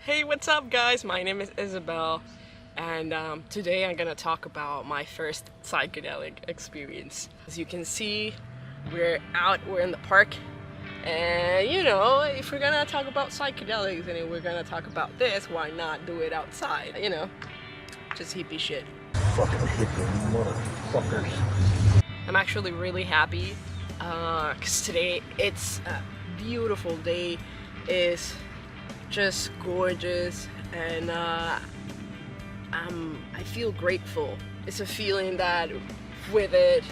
Hey, what's up guys? My name is Isabel, and today I'm gonna talk about my first psychedelic experience. As you can see, we're in the park, and if we're gonna talk about psychedelics and if we're gonna talk about this, why not do it outside? Just hippie shit. Fucking hippie motherfuckers. I'm actually really happy because today it's a beautiful day. It's just gorgeous, and I feel grateful. It's a feeling that with it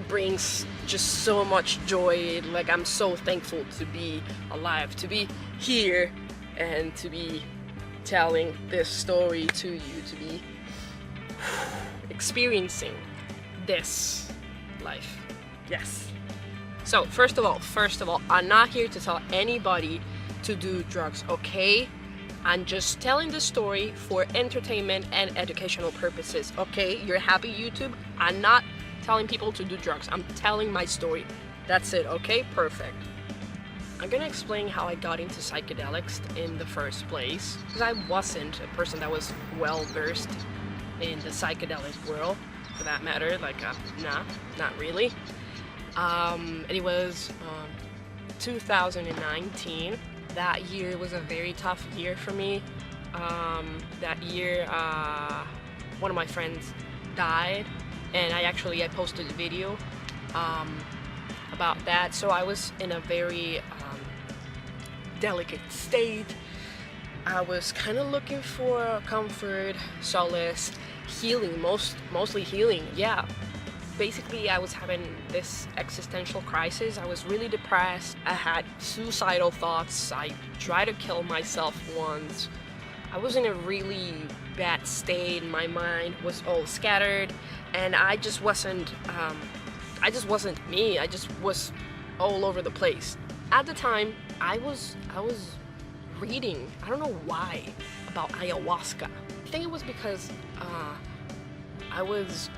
brings just so much joy. Like, I'm so thankful to be alive, to be here, and to be telling this story to you, to be experiencing this life. Yes. So first of all, I'm not here to tell anybody to do drugs, okay? I'm just telling the story for entertainment and educational purposes, okay? You're happy, YouTube? I'm not telling people to do drugs. I'm telling my story. That's it, okay? Perfect. I'm gonna explain how I got into psychedelics in the first place, because I wasn't a person that was well versed in the psychedelic world, for that matter. Nah, not really. And it was 2019. That year was a very tough year for me. That year, one of my friends died, and I posted a video about that. So I was in a very delicate state. I was kind of looking for comfort, solace, healing, mostly healing. Yeah. Basically, I was having this existential crisis. I was really depressed. I had suicidal thoughts. I tried to kill myself once. I was in a really bad state. My mind was all scattered, and I just wasn't me. I just was all over the place. At the time, I was reading, I don't know why, about ayahuasca. I think it was because I was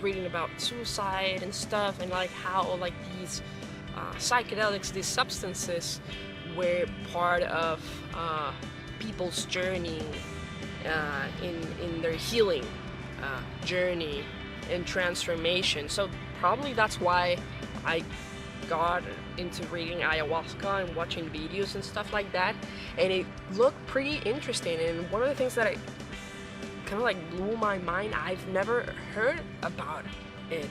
reading about suicide and stuff, and like how like these psychedelics, these substances, were part of people's journey in their healing journey and transformation. So probably that's why I got into reading ayahuasca and watching videos and stuff like that, and it looked pretty interesting. And one of the things that I kind of like blew my mind, I've never heard about it.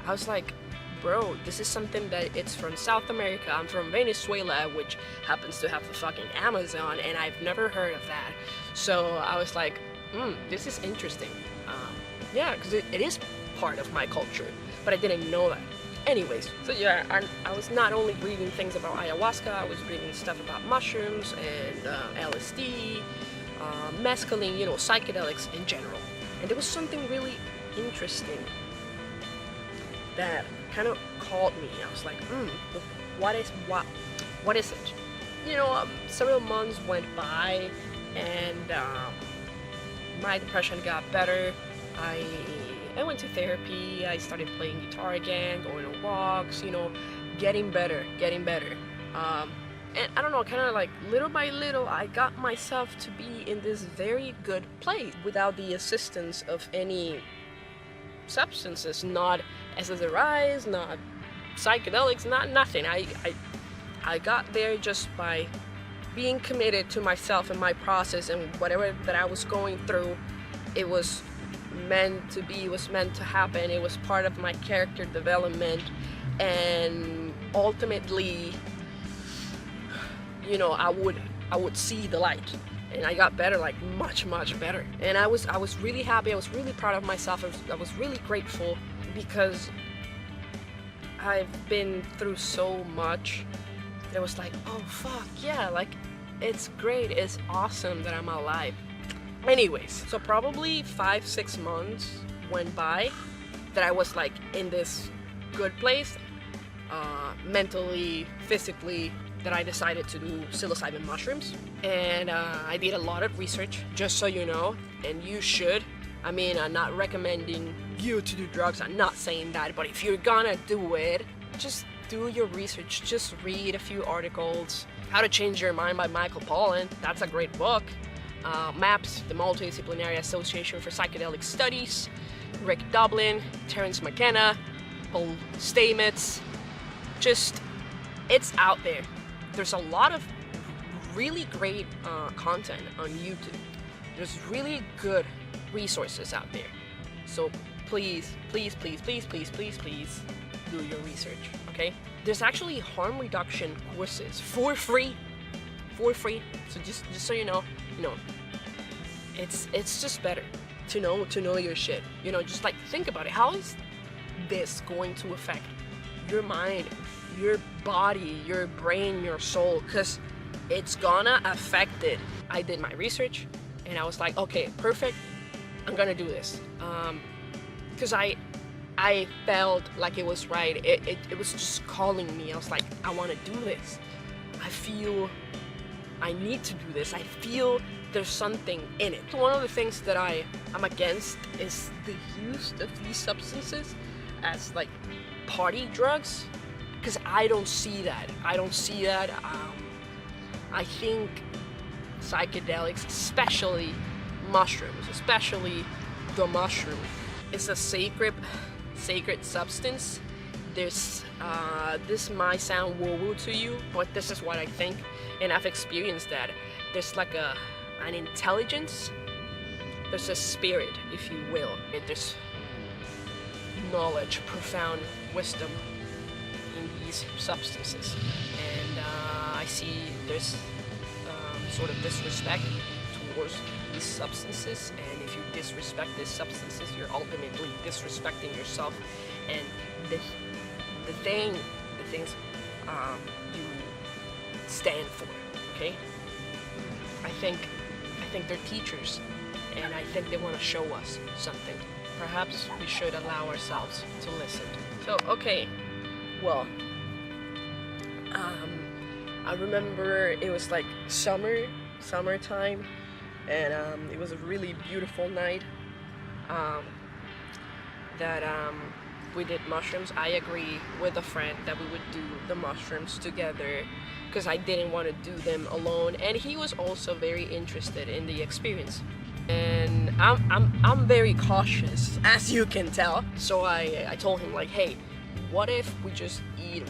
I was like, bro, this is something that it's from South America. I'm from Venezuela, which happens to have the fucking Amazon, and I've never heard of that. So I was like, this is interesting. Yeah, because it is part of my culture, but I didn't know that. Anyways, so yeah, I was not only reading things about ayahuasca, I was reading stuff about mushrooms and LSD, mescaline, psychedelics in general. And there was something really interesting that kind of called me. I was like, what is it? Several months went by, and my depression got better. I went to therapy. I started playing guitar again, going on walks, getting better. And I don't know, kind of like little by little, I got myself to be in this very good place without the assistance of any substances, not SSRIs, not psychedelics, not nothing. I got there just by being committed to myself and my process, and whatever that I was going through, it was meant to be, it was meant to happen. It was part of my character development, and ultimately, I would see the light, and I got better, like much better. And I was really happy. I was really proud of myself. I was really grateful, because I've been through so much that I was like, oh fuck yeah, like it's great, it's awesome that I'm alive. Anyways, so probably 5-6 months went by that I was like in this good place, mentally, physically, that I decided to do psilocybin mushrooms. And I did a lot of research, just so you know, and you should. I mean, I'm not recommending you to do drugs, I'm not saying that, but if you're gonna do it, just do your research. Just read a few articles. How to Change Your Mind by Michael Pollan. That's a great book. MAPS, the Multidisciplinary Association for Psychedelic Studies. Rick Dublin, Terence McKenna, Paul Stamets. Just, it's out there. There's a lot of really great content on YouTube. There's really good resources out there. So please, please, please, please, please, please, please do your research, okay? There's actually harm reduction courses for free. So just so you know, it's just better to know your shit. Just like think about it. How is this going to affect your mind, your body, your brain, your soul? Because it's gonna affect it. I did my research and I was like, okay, perfect, I'm gonna do this. Because I felt like it was right. It was just calling me. I was like, I want to do this. I feel I need to do this. I feel there's something in it. One of the things that I'm against is the use of these substances as like party drugs, because I don't see that. I think psychedelics, especially mushrooms, especially the mushroom, is a sacred substance. This might sound woo-woo to you, but this is what I think, and I've experienced that. There's like an intelligence, there's a spirit, if you will. There's knowledge, profound wisdom in these substances, and I see there's sort of disrespect towards these substances, and if you disrespect these substances, you're ultimately disrespecting yourself and the things you stand for. Okay, I think they're teachers, and I think they want to show us something. Perhaps we should allow ourselves to listen. So okay, well, I remember it was like summertime, and it was a really beautiful night that we did mushrooms. I agree with a friend that we would do the mushrooms together because I didn't want to do them alone, and he was also very interested in the experience. And I'm very cautious, as you can tell. So I told him like, hey, what if we just eat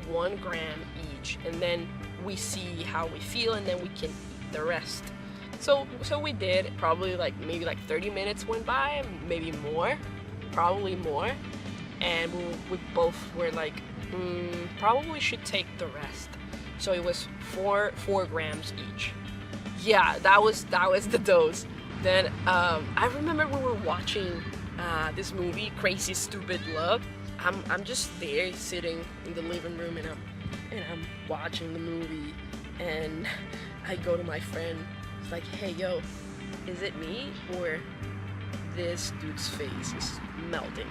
1 gram each, and then we see how we feel, and then we can eat the rest. So we did. Probably maybe 30 minutes went by, maybe more, probably more, and we both were like, probably should take the rest. So it was 4 grams each. Yeah, that was the dose. Then I remember we were watching this movie, Crazy Stupid Love. I'm just there sitting in the living room, and I'm watching the movie, and I go to my friend. It's like, hey, yo, is it me or this dude's face is melting?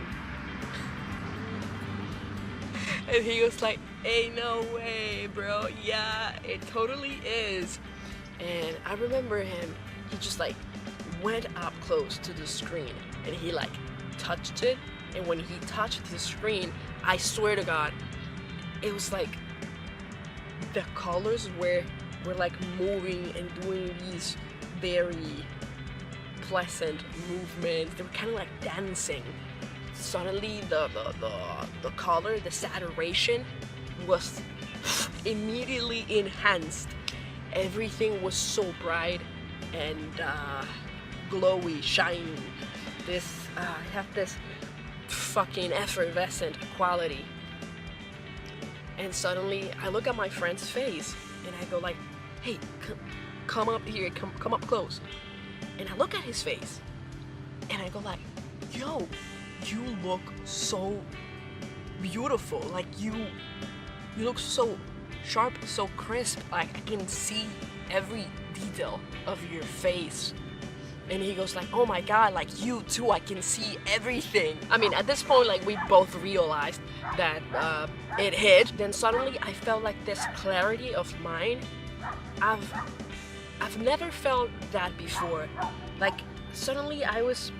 And he was like, hey, no way, bro. Yeah, it totally is. And I remember him, he just went up close to the screen, and he touched it. And when he touched the screen, I swear to God, it was like the colors were moving and doing these very pleasant movements. They were kind of dancing. Suddenly the color, the saturation was immediately enhanced. Everything was so bright and glowy, shiny. I have this fucking effervescent quality. And suddenly I look at my friend's face and I go hey, come up here, come up close. And I look at his face and I go yo, you look so beautiful. You look so sharp, so crisp. I can see every detail of your face. And he goes oh my God, you too, I can see everything. I mean, at this point, we both realized that it hit. Then suddenly I felt this clarity of mind. I've never felt that before. Suddenly I was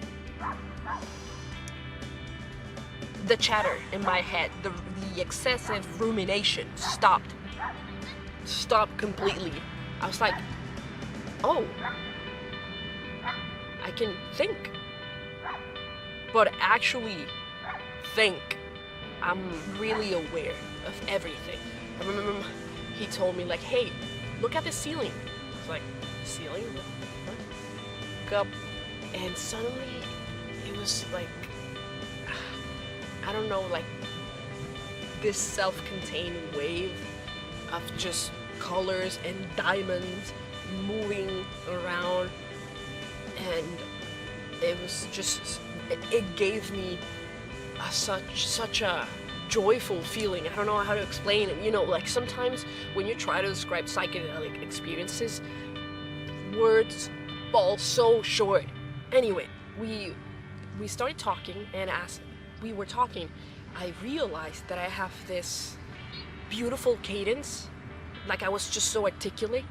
the chatter in my head, the excessive rumination stopped completely. I was like, oh, I can think, but actually think. I'm really aware of everything. I remember he told me like, hey, look at the ceiling. I was like, ceiling? What? Look up, and suddenly it was like, I don't know, like this self-contained wave of just colors and diamonds moving around, and it was just, it gave me such a joyful feeling. I don't know how to explain it. You know, like sometimes when you try to describe psychedelic experiences, words fall so short. Anyway, we started talking, and as we were talking, I realized that I have this beautiful cadence. Like I was just so articulate.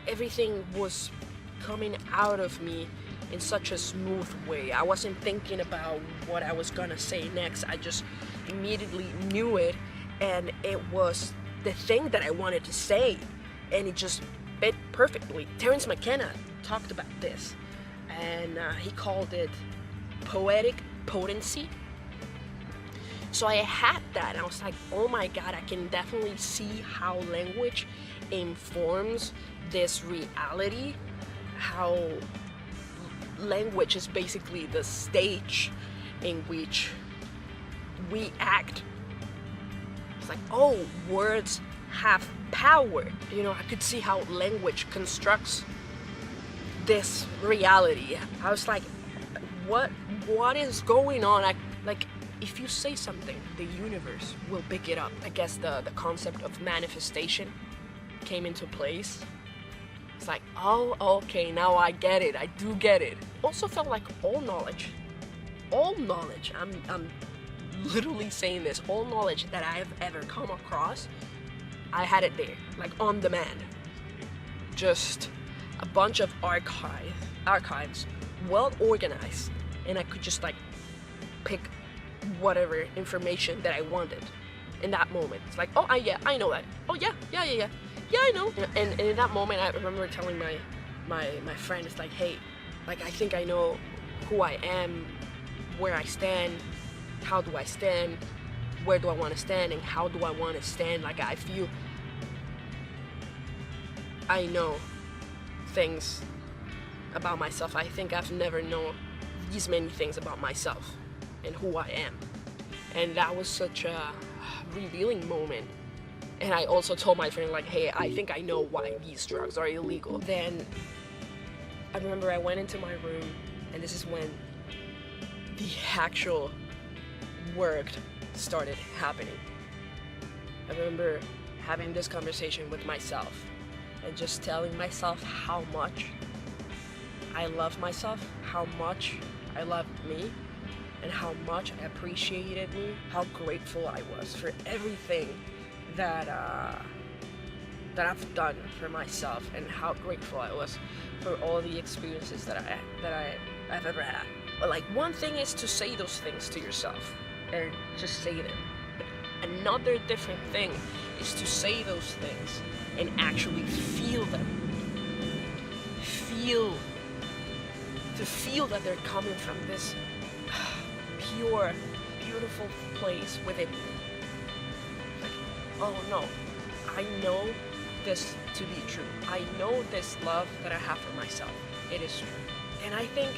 Everything was coming out of me in such a smooth way. I wasn't thinking about what I was gonna say next. I just immediately knew it, and it was the thing that I wanted to say, and it just fit perfectly. Terence McKenna talked about this, and he called it poetic potency. So I had that, and I was like, oh my God, I can definitely see how language informs this reality, how language is basically the stage in which we act. It's like, oh, words have power. You know, I could see how language constructs this reality. I was like, what is going on? Like, if you say something, the universe will pick it up. I guess the concept of manifestation came into place. It's like, oh, okay, now I get it. I do get it. Also felt like all knowledge, I'm literally saying this, all knowledge that I have ever come across, I had it there, like on demand. Just a bunch of archives, well organized, and I could just like pick whatever information that I wanted in that moment. It's like, oh, I know that. Oh yeah, I know. And in that moment, I remember telling my friend, it's like, hey, like I think I know who I am, where I stand, how do I stand, where do I want to stand, and how do I want to stand. Like I feel I know things about myself. I think I've never known these many things about myself and who I am. And that was such a revealing moment. And I also told my friend, like, hey, I think I know why these drugs are illegal. Then I remember I went into my room, and this is when the actual work started happening. I remember having this conversation with myself and just telling myself how much I love myself, how much I loved me, and how much I appreciated me, how grateful I was for everything that I've done for myself, and how grateful I was for all the experiences that I've ever had. But like, one thing is to say those things to yourself and just say them. But another different thing is to say those things and actually feel them. To feel that they're coming from this pure, beautiful place within me. Like, oh no, I know this to be true. I know this love that I have for myself. It is true. And I think,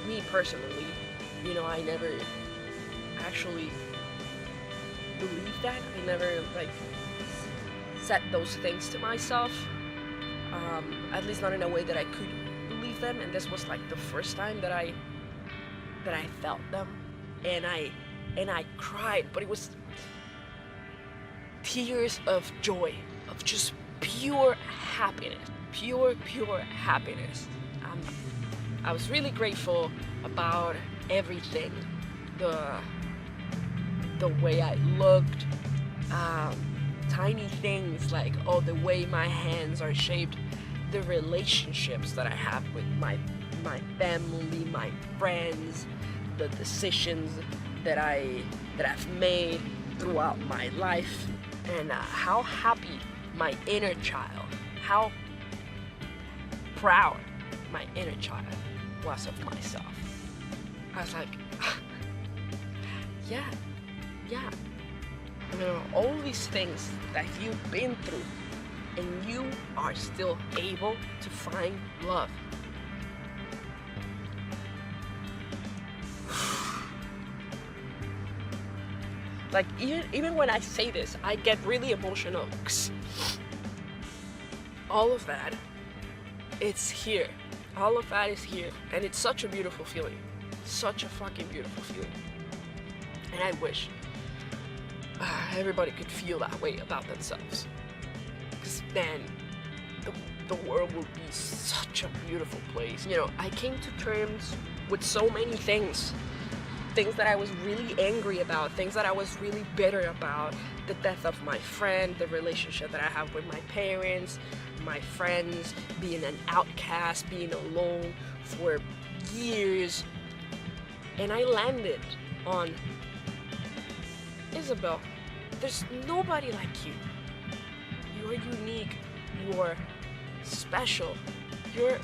me personally, you know, I never actually believed that. I never like said those things to myself. At least not in a way that I could believe them. And this was like the first time that I felt them, and I cried, but it was tears of joy, of just pure happiness, pure happiness. I was really grateful about everything, the way I looked, tiny things like, oh, the way my hands are shaped, the relationships that I have with my family, my friends, the decisions that I've made throughout my life, and how happy my inner child, how proud my inner child was of myself. I was like, yeah, you know, all these things that you've been through, and you are still able to find love. Like, even when I say this, I get really emotional. All of that, it's here. All of that is here. And it's such a beautiful feeling. Such a fucking beautiful feeling. And I wish everybody could feel that way about themselves. Because then the world would be such a beautiful place. You know, I came to terms with so many things. Things that I was really angry about, things that I was really bitter about, the death of my friend, the relationship that I have with my parents, my friends, being an outcast, being alone for years. And I landed on, Isabel, there's nobody like you. You are unique, you are special, you're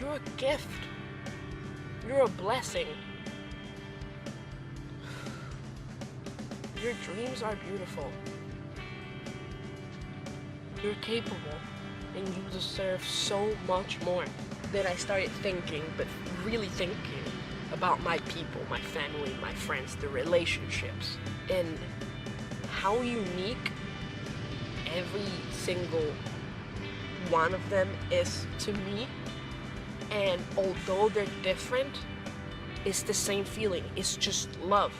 a gift, you're a blessing. Your dreams are beautiful. You're capable, and you deserve so much more. Then I started thinking, but really thinking, about my people, my family, my friends, the relationships, and how unique every single one of them is to me. And although they're different, it's the same feeling. It's just love.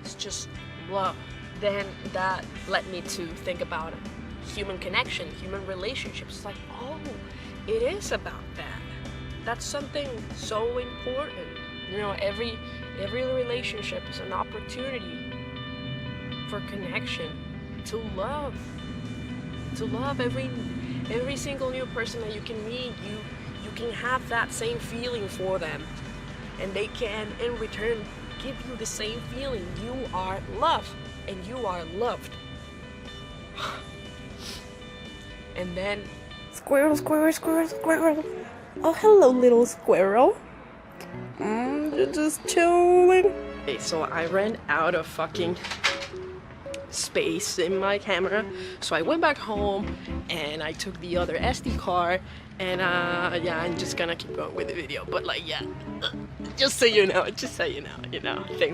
It's just love. Then that led me to think about human connection, human relationships. It's like, oh, it is about that. That's something so important. You know, every relationship is an opportunity for connection, to love every single new person that you can meet. You can have that same feeling for them, and they can in return give you the same feeling. You are loved, and you are loved. And then squirrel. Oh, hello, little squirrel. You're just chilling. Okay, so I ran out of fucking space in my camera, so I went back home and I took the other SD card, and yeah, I'm just gonna keep going with the video. But like, yeah, just so you know, things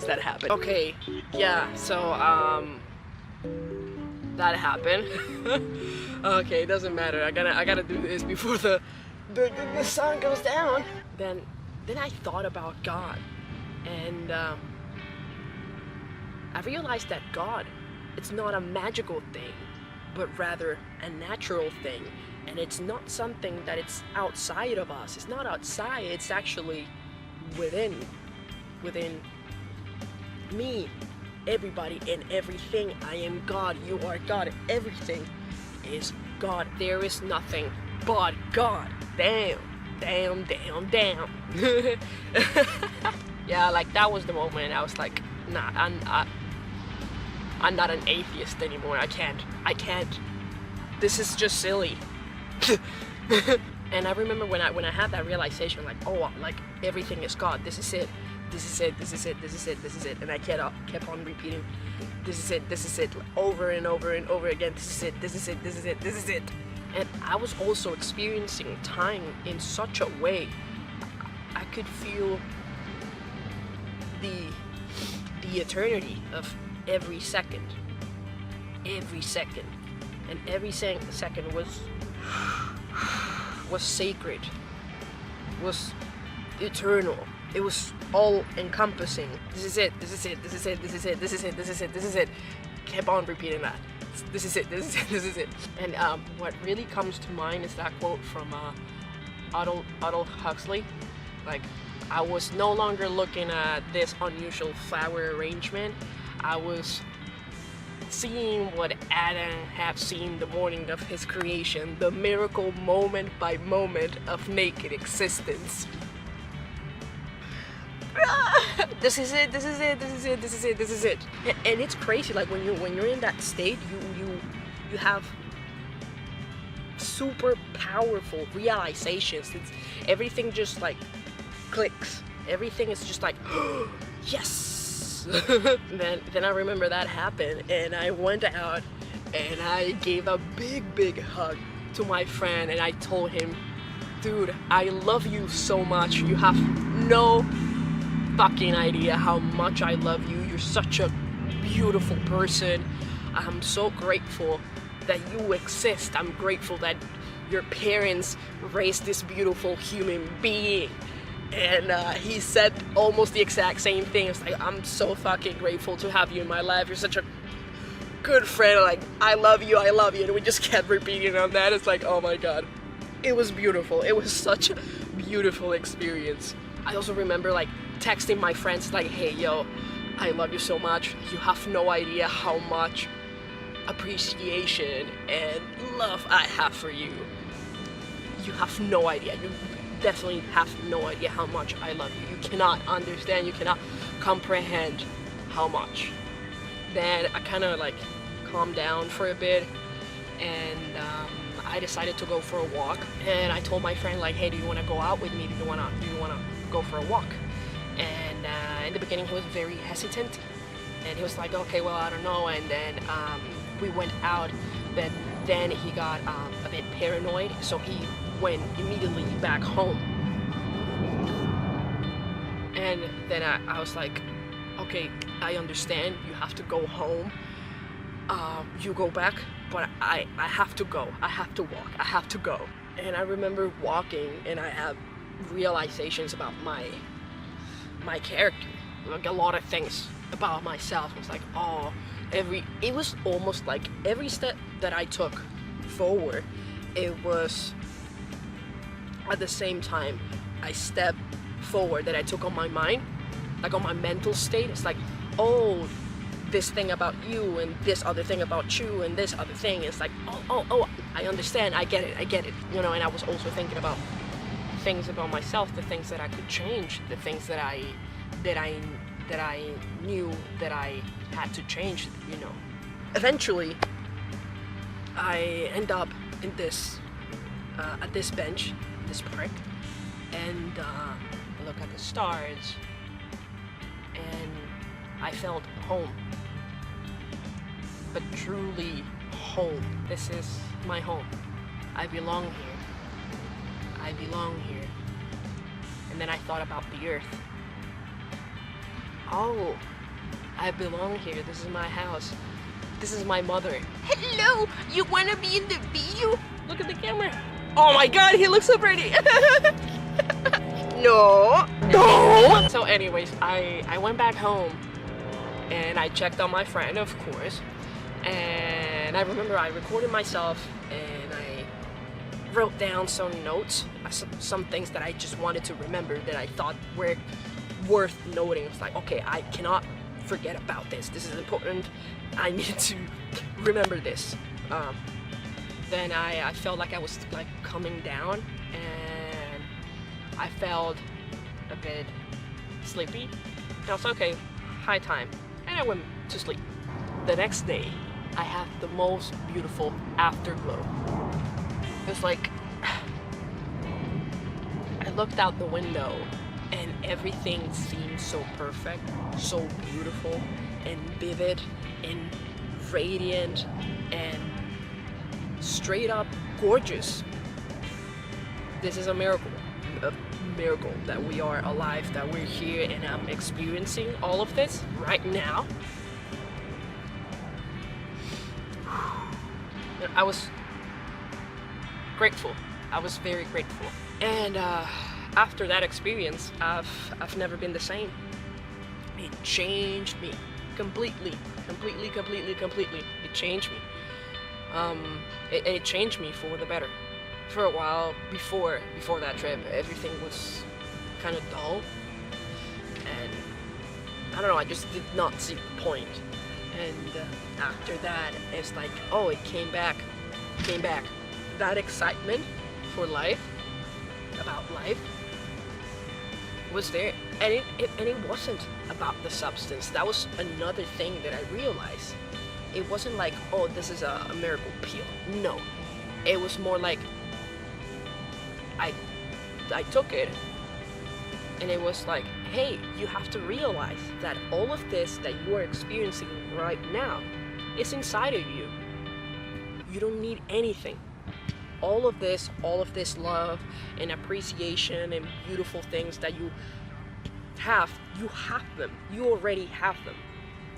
that happen. Okay, yeah, so that happened. Okay, it doesn't matter. I gotta do this before the sun goes down. Then I thought about God, and I realized that God, it's not a magical thing, but rather a natural thing. And it's not something that it's outside of us. It's not outside, it's actually within me, everybody and everything. I am God, you are God, everything is God. There is nothing but God. Damn. Yeah, like that was the moment I was like, nah, I'm not an atheist anymore. I can't. This is just silly. And I remember when I had that realization, like, oh, like everything is God. This is it. And I kept on repeating, this is it, over and over and over again. This is it. And I was also experiencing time in such a way. I could feel the eternity of every second. And every second was sacred, was eternal. It was all encompassing. This is it. Kept on repeating that. This is it. And what really comes to mind is that quote from Aldous Huxley. Like, I was no longer looking at this unusual flower arrangement. I was seeing what Adam had seen the morning of his creation, the miracle moment by moment of naked existence. this is it, this is it, this is it, this is it, this is it. And it's crazy, like when you're in that state, you have super powerful realizations. Everything just like clicks. Everything is just like, yes. then I remember that happened, and I went out and I gave a big hug to my friend, and I told him, dude, I love you so much. You have no fucking idea how much I love you. You're such a beautiful person. I'm so grateful that you exist. I'm grateful that your parents raised this beautiful human being. And he said almost the exact same thing. It's like, I'm so fucking grateful to have you in my life. You're such a good friend. Like, I love you, I love you. And we just kept repeating on that. It's like, oh my God. It was beautiful. It was such a beautiful experience. I also remember like texting my friends like, hey, yo, I love you so much. You have no idea how much appreciation and love I have for you. You have no idea. You definitely have no idea how much I love you. You cannot understand, you cannot comprehend how much. Then I kind of like calmed down for a bit, and I decided to go for a walk. And I told my friend like, hey, do you want to go out with me? Do you want to go for a walk? And in the beginning he was very hesitant, and he was like, okay, well, I don't know. And then we went out, but then he got a bit paranoid, so he went immediately back home. And then I was like, okay, I understand, you have to go home. You go back, but I have to go. I have to walk. I have to go. And I remember walking, and I have realizations about my character, like a lot of things about myself. It was like, oh, it was almost like every step that I took forward, it was at the same time I stepped forward that I took on my mind, like on my mental state. It's like, oh, this thing about you, and this other thing about you, and this other thing. It's like, oh, I understand, I get it, you know. And I was also thinking about things about myself, the things that I could change, the things that I knew that I had to change, you know. Eventually, I end up in this at this bench, this park, and I look at the stars, and I felt home. But truly home. This is my home. I belong here. I belong here. And then I thought about the earth. Oh, I belong here. This is my house. This is my mother. Hello, you wanna be in the video? Look at the camera. Oh my God, he looks so pretty. No. So anyways, I went back home, and I checked on my friend, of course. And I remember I recorded myself, and I wrote down some notes, some things that I just wanted to remember that I thought were worth noting. It's like, okay, I cannot forget about this. This is important. I need to remember this. Then I felt like I was like coming down, and I felt a bit sleepy. And I was like, okay, high time. And I went to sleep. The next day, I had the most beautiful afterglow. It was like, I looked out the window, and everything seemed so perfect, so beautiful, and vivid, and radiant, and straight up gorgeous. This is a miracle that we are alive, that we're here, and I'm experiencing all of this right now. I was grateful. I was very grateful. And after that experience, I've never been the same. It changed me completely. It changed me. It changed me for the better. For a while before that trip, everything was kind of dull, and I don't know, I just did not see the point. And after that, it's like, oh, it came back. That excitement for life, about life, was there, and it wasn't about the substance. That was another thing that I realized. It wasn't like, oh, this is a miracle pill. No, it was more like I took it, and it was like, hey, you have to realize that all of this that you are experiencing right now is inside of you. You don't need anything. All of this love and appreciation and beautiful things that you have them. You already have them.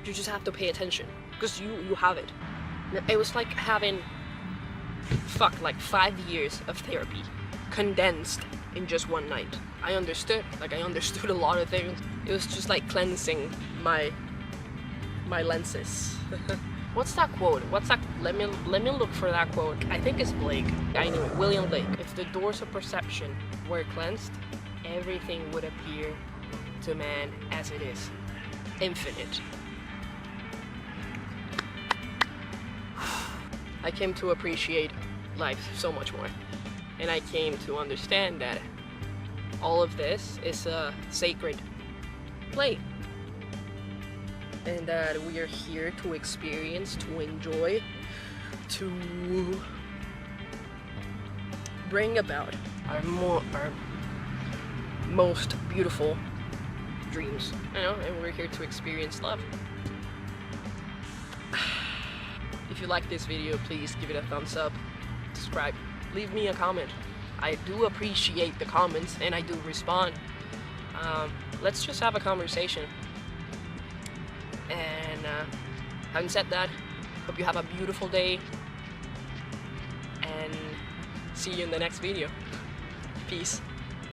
You just have to pay attention, because you have it. It was like having like 5 years of therapy condensed in just one night. I understood a lot of things. It was just like cleansing my lenses. What's that quote? Let me look for that quote. I think it's Blake. I knew it. William Blake. If the doors of perception were cleansed, everything would appear to man as it is, infinite. I came to appreciate life so much more, and I came to understand that all of this is a sacred play, and that we are here to experience, to enjoy, to bring about our most beautiful dreams, you know, and we're here to experience love. If you like this video, please give it a thumbs up, subscribe, leave me a comment. I do appreciate the comments, and I do respond. Let's just have a conversation. And having said that, hope you have a beautiful day, and see you in the next video. Peace.